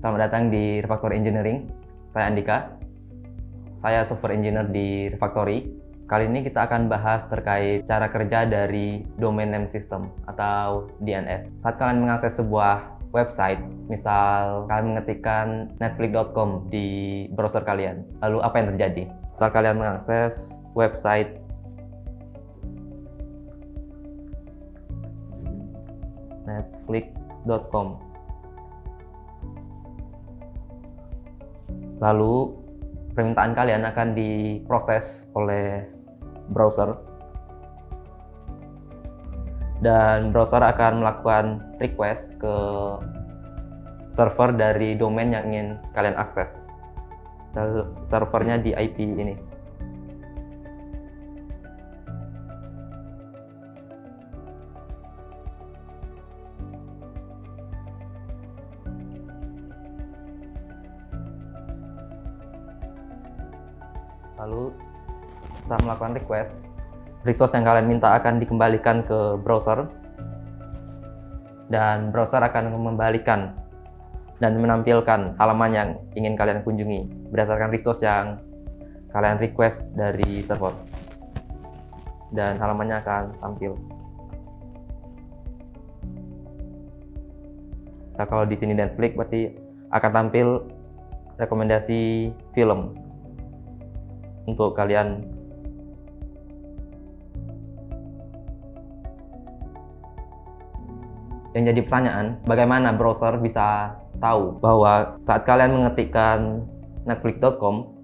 Selamat datang di Refactory Engineering. Saya Andika. Saya software engineer di Refactory. Kali ini kita akan bahas terkait cara kerja dari Domain Name System atau DNS. Saat kalian mengakses sebuah website, misal kalian mengetikkan netflix.com di browser kalian, lalu apa yang terjadi? Saat kalian mengakses website netflix.com, lalu permintaan kalian akan diproses oleh browser, dan browser akan melakukan request ke server dari domain yang ingin kalian akses. Servernya di IP ini. Lalu setelah melakukan request, resource yang kalian minta akan dikembalikan ke browser, dan browser akan mengembalikan dan menampilkan halaman yang ingin kalian kunjungi berdasarkan resource yang kalian request dari server, dan halamannya akan tampil. Kalau di sini Netflix, berarti akan tampil rekomendasi film untuk kalian. Yang jadi pertanyaan, bagaimana browser bisa tahu bahwa saat kalian mengetikkan netflix.com,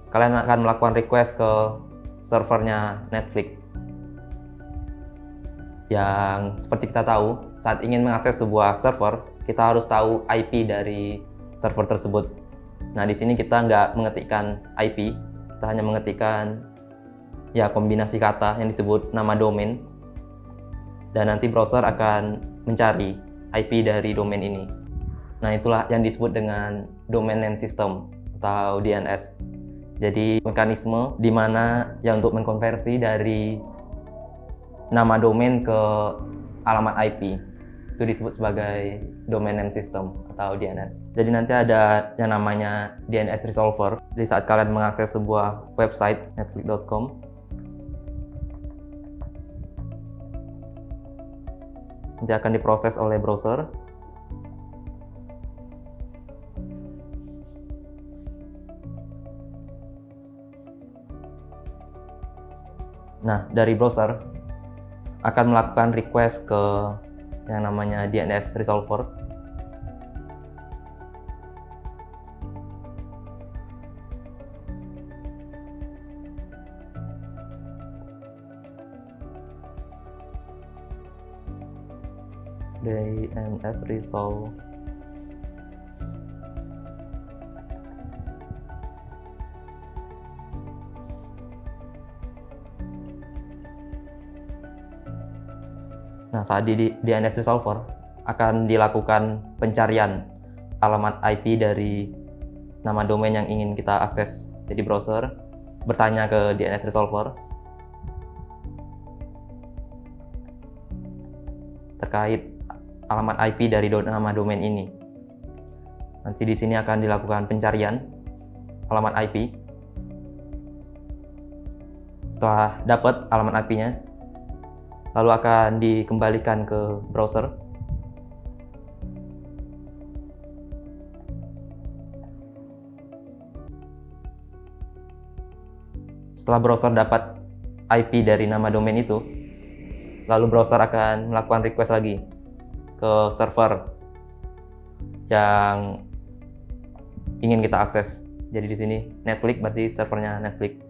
kalian akan melakukan request ke servernya Netflix. Yang seperti kita tahu, saat ingin mengakses sebuah server, kita harus tahu IP dari server tersebut. Nah, di sini kita nggak mengetikkan IP, kita hanya mengetikkan kombinasi kata yang disebut nama domain, dan nanti browser akan mencari IP dari domain ini. Nah, itulah yang disebut dengan Domain Name System atau DNS. Jadi mekanisme di mana untuk mengkonversi dari nama domain ke alamat IP itu disebut sebagai Domain Name System atau DNS. Jadi nanti ada yang namanya DNS Resolver. Jadi saat kalian mengakses sebuah website netflix.com, nanti akan diproses oleh browser. Nah, dari browser akan melakukan request ke yang namanya DNS Resolver. DNS Resolve. Nah, saat di DNS Resolver akan dilakukan pencarian alamat IP dari nama domain yang ingin kita akses. Jadi browser bertanya ke DNS Resolver terkait alamat IP dari nama domain ini. Nanti di sini akan dilakukan pencarian alamat IP. Setelah dapat alamat IP-nya, lalu akan dikembalikan ke browser. Setelah browser dapat IP dari nama domain itu, lalu browser akan melakukan request lagi ke server yang ingin kita akses. Jadi di sini Netflix berarti servernya Netflix.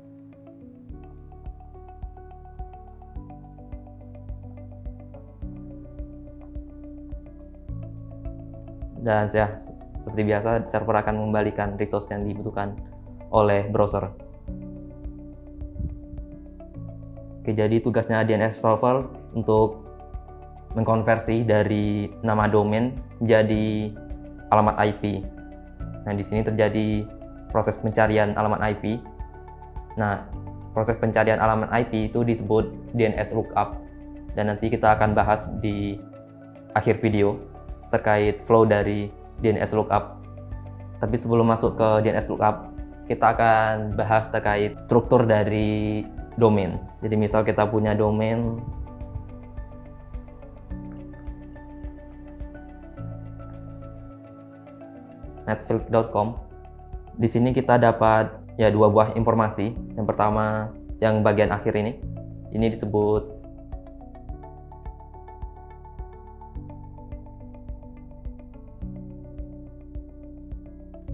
Dan seperti biasa, server akan mengembalikan resource yang dibutuhkan oleh browser. Oke, jadi tugasnya DNS Resolver untuk mengkonversi dari nama domain menjadi alamat IP. Nah, di sini terjadi proses pencarian alamat IP. Nah, proses pencarian alamat IP itu disebut DNS lookup, dan nanti kita akan bahas di akhir video terkait flow dari DNS lookup. Tapi sebelum masuk ke DNS lookup, kita akan bahas terkait struktur dari domain. Jadi misal kita punya domain netflix.com. Di sini kita dapat ya 2 buah informasi. Yang pertama yang bagian akhir ini disebut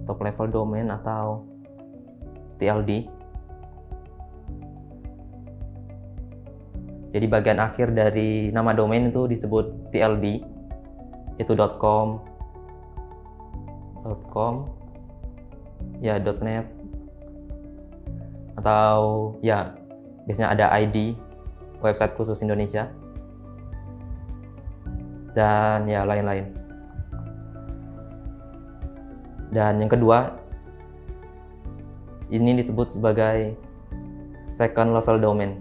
top level domain atau TLD. Jadi bagian akhir dari nama domain itu disebut TLD, itu .com, ya .net, atau ya biasanya ada ID website khusus Indonesia dan ya lain-lain. Dan yang kedua, ini disebut sebagai second level domain.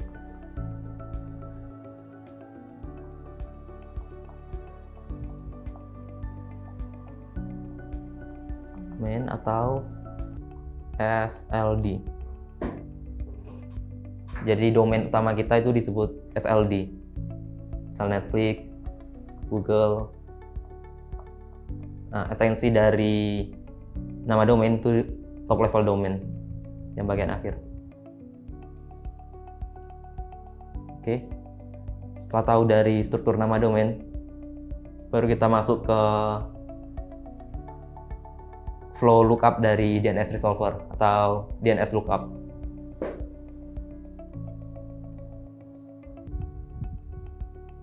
Domain atau SLD. Jadi domain utama kita itu disebut SLD. Misal Netflix, Google. Nah, esensi dari nama domain itu top level domain yang bagian akhir. Oke. Setelah tahu dari struktur nama domain, baru kita masuk ke flow lookup dari DNS resolver atau DNS lookup.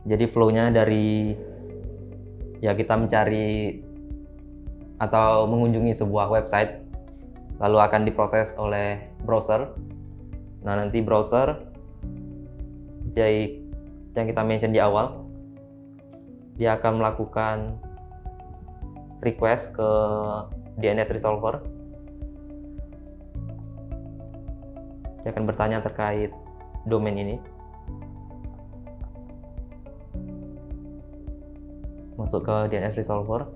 Jadi flow-nya dari ya kita mencari atau mengunjungi sebuah website, lalu akan diproses oleh browser. Nah, nanti browser seperti yang kita mention di awal, dia akan melakukan request ke DNS resolver. Dia akan bertanya terkait domain ini. Masuk ke DNS resolver.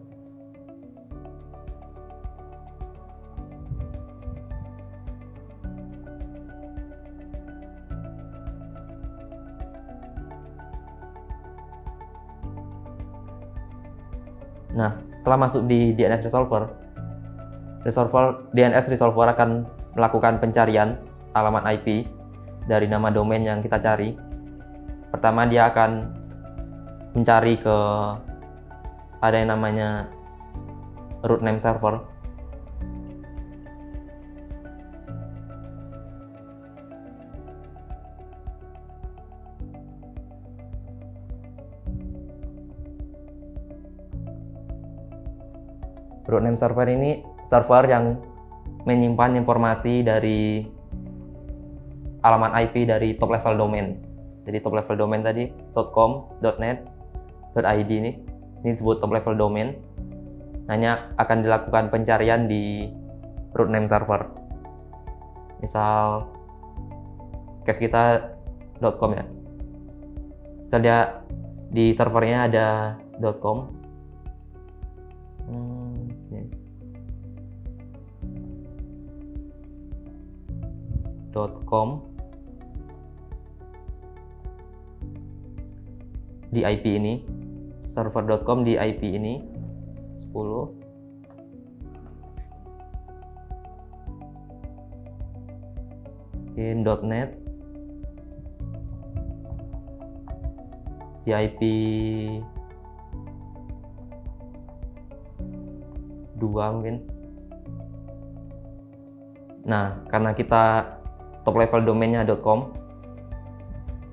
Nah, setelah masuk di DNS resolver, DNS resolver akan melakukan pencarian alamat IP dari nama domain yang kita cari. Pertama, dia akan mencari ke ada yang namanya root name server. Root name server ini server yang menyimpan informasi dari alamat IP dari top level domain. Jadi top level domain tadi .com, .net, .id ini disebut top level domain. Hanya akan dilakukan pencarian di root name server. Misal case kita .com ya. Misal dia di servernya ada .com. .com di IP ini, server.com di IP ini 10. In .net di IP 2 mungkin. Nah, karena kita top level domainnya .com,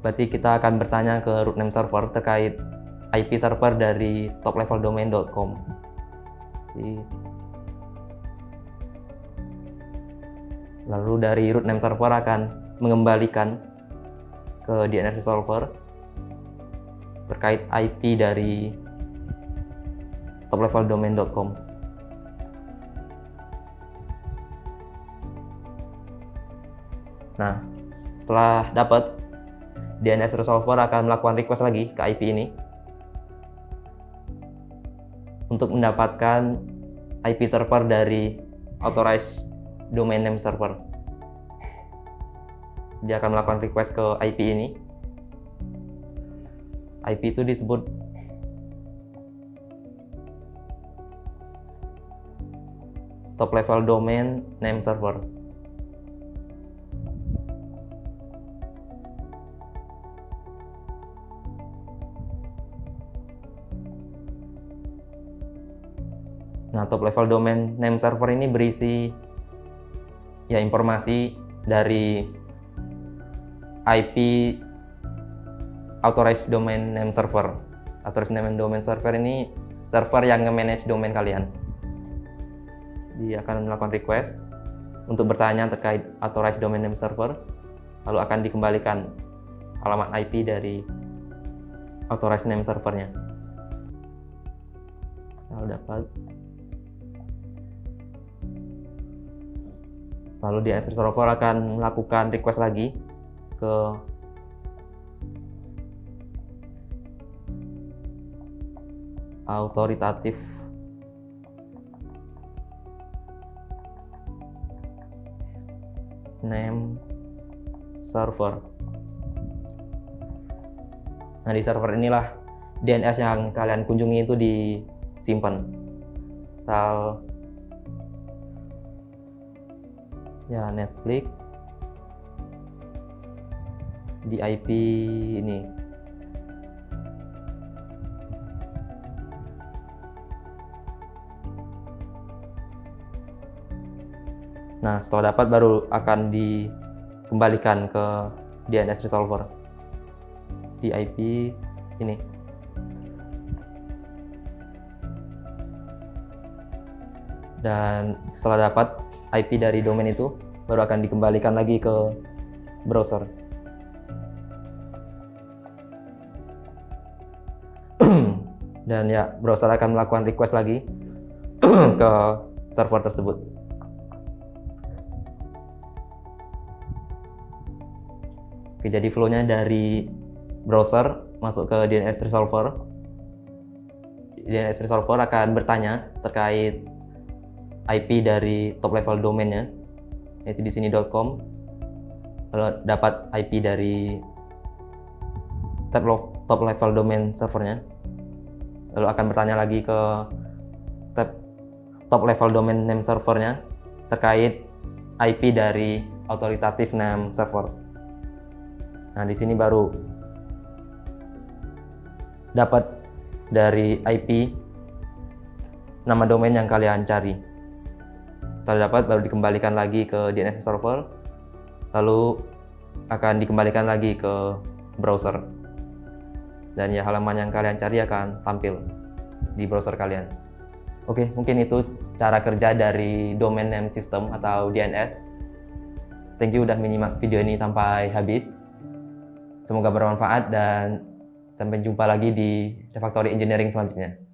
berarti kita akan bertanya ke root name server terkait IP server dari top level domain.com. Lalu dari root name server akan mengembalikan ke DNS resolver terkait IP dari top level domain.com. Nah, setelah dapat, DNS resolver akan melakukan request lagi ke IP ini untuk mendapatkan IP server dari authorized domain name server. Dia akan melakukan request ke IP ini. IP itu disebut top level domain name server. Nah, top level domain name server ini berisi ya informasi dari IP authorized domain name server. Authorized domain server ini server yang nge-manage domain kalian. Dia akan melakukan request untuk bertanya terkait authorized domain name server, lalu akan dikembalikan alamat IP dari authorized name servernya. Lalu DNS resolver akan melakukan request lagi ke authoritative name server. Nah, di server inilah DNS yang kalian kunjungi itu disimpan. Misal ya Netflix di IP ini. Nah, setelah dapat baru akan dikembalikan ke DNS resolver di IP ini. Dan setelah dapat IP dari domain itu, baru akan dikembalikan lagi ke browser. Dan ya, browser akan melakukan request lagi ke server tersebut. Oke, jadi flow-nya dari browser masuk ke DNS resolver. DNS resolver akan bertanya terkait IP dari top level domainnya, yaitu di sini .com. Lalu dapat IP dari top level domain servernya, lalu akan bertanya lagi ke top level domain name servernya terkait IP dari authoritative name server. Nah, di sini baru dapat dari IP nama domain yang kalian cari. Setelah dapat baru dikembalikan lagi ke DNS server, lalu akan dikembalikan lagi ke browser, dan ya halaman yang kalian cari akan tampil di browser kalian. Oke, mungkin itu cara kerja dari domain name system atau DNS. Thank you udah menyimak video ini sampai habis. Semoga bermanfaat dan sampai jumpa lagi di Refactory Engineering selanjutnya.